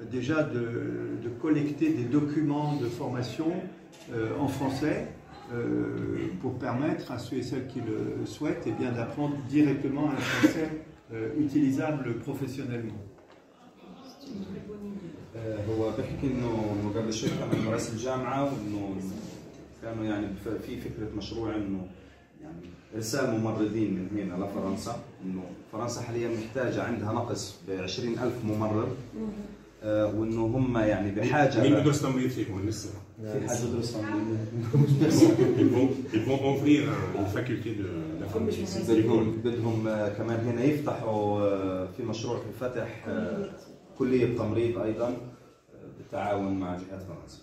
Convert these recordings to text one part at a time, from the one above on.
déjà de collecter des documents de formation en français pour permettre à ceux et celles qui le souhaitent eh bien, d'apprendre directement un français utilisable professionnellement. هو بيحكي انه قبل شوي كان درس الجامعه وانه كانوا يعني في فكره مشروع انه يعني ارسال ممرضين من هنا لفرنسا، انه فرنسا حاليا محتاجه عندها نقص ب 20,000 ممرض، وانه هم يعني بحاجه. مين بدرس تمريض فيكم لسه؟ في حد بدرس تمريض. Ils vont ouvrir une faculté d'informatique. بدهم كمان هنا يفتحوا في مشروع فتح كليه تمريض ايضا بالتعاون مع جهات فرنسا.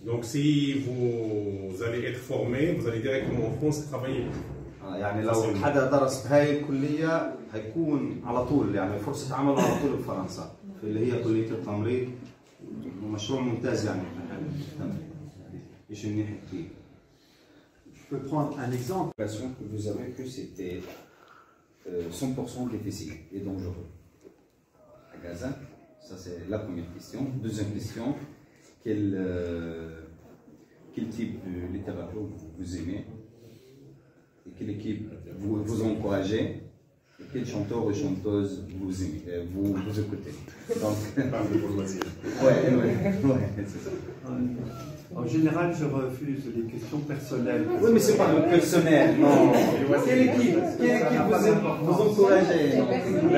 Donc si vous allez être formé, vous allez directement en France travailler. يعني لو حدا درس بهاي الكليه هيكون على طول يعني فرصه عمل على طول بفرنسا في اللي هي كليه التمريض، ومشروع ممتاز يعني شيء منيح كثير. Je peux prendre un exemple. L'impression que vous avez que c'était 100% difficile et dangereux. À Gaza, ça c'est la première question. Deuxième question, quel type de littérature vous aimez et quelle équipe vous encouragez et quel chanteur ou chanteuse vous aimez, vous écoutez. Donc, ouais, c'est ça. En général, je refuse les questions personnelles. Oui, mais c'est pas personnel, non. Quelle équipe vous encouragez?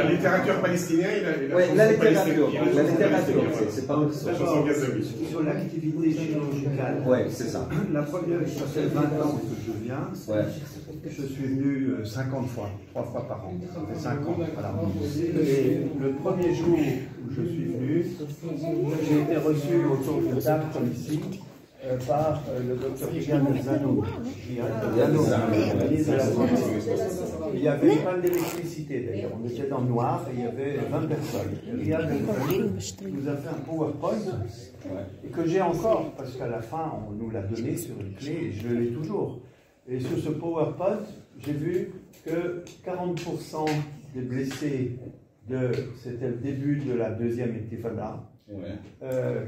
La littérature palestinienne, oui, la littérature, c'est pas autre chose. Sur l'activité chirurgicale. Oui, c'est ça. La première, ça fait 20 ans que je viens. Ouais. Je suis venu 50 fois, 3 fois par an. Ça fait 5 ans. Voilà. Et le premier jour où je suis venu, j'ai été reçu autour de table comme ici. Par le docteur Gian Zano. Il y avait pas d'électricité d'ailleurs, on était dans le noir et il y avait 20 personnes. Gian nous a fait un PowerPoint et que j'ai encore parce qu'à la fin on nous l'a donné sur une clé et je l'ai toujours. Et sur ce PowerPoint, j'ai vu que 40% des blessés c'était le début de la deuxième intifada.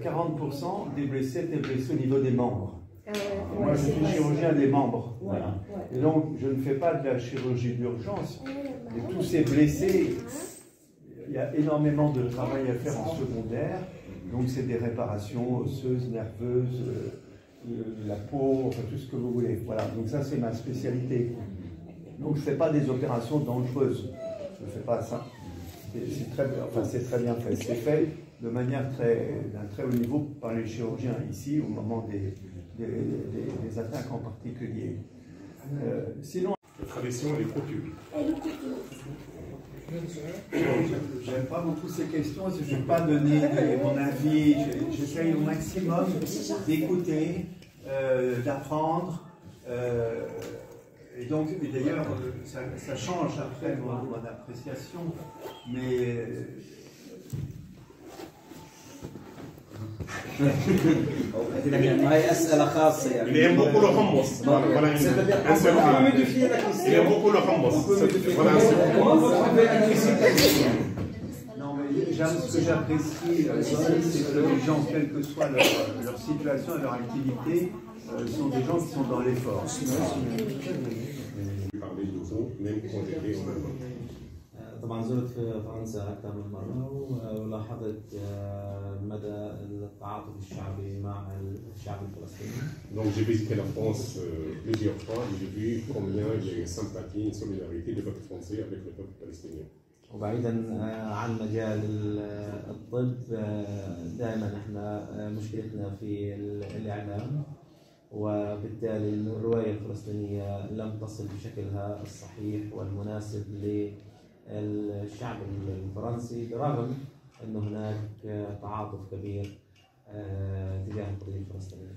40% des blessés étaient blessés au niveau des membres. Moi, je suis chirurgien des membres. Voilà. Et donc, je ne fais pas de la chirurgie d'urgence. Mais tous ces blessés, il y a énormément de travail à faire en secondaire. Donc, c'est des réparations osseuses, nerveuses, la peau, enfin, tout ce que vous voulez. Voilà. Donc, ça, c'est ma spécialité. Donc, je ne fais pas des opérations dangereuses. Je ne fais pas ça. C'est très bien fait. C'est fait de manière d'un très haut niveau par les chirurgiens ici au moment des attaques en particulier. Sinon, la tradition et les coutumes. J'aime pas beaucoup ces questions, je ne vais pas donner mon avis, j'essaye au maximum d'écouter, d'apprendre. Et donc, d'ailleurs, ça change après mon appréciation, mais هاي أسئلة خاصة يعني. Il aime beaucoup le hummus. Voilà, il aime beaucoup le hummus. Non, mais ce que j'apprécie, c'est que les gens, quelle que soit leur situation et leur activité, sont des gens qui sont dans l'effort. Parler de vous, même considéré en Allemagne. طبعا زرت في فرنسا أكثر من مرة ولاحظت مدى التعاطف الشعبي مع الشعب الفلسطيني. Donc j'ai visité la France plusieurs fois et j'ai vu combien il y a une sympathie, une solidarité du peuple français avec le peuple palestinien. وبعيدا عن مجال الطب دائما احنا مشكلتنا في الإعلام، وبالتالي الرواية الفلسطينية لم تصل بشكلها الصحيح والمناسب للشعب الفرنسي، برغم أن هناك تعاطف كبير تجاه القضية الفلسطينية.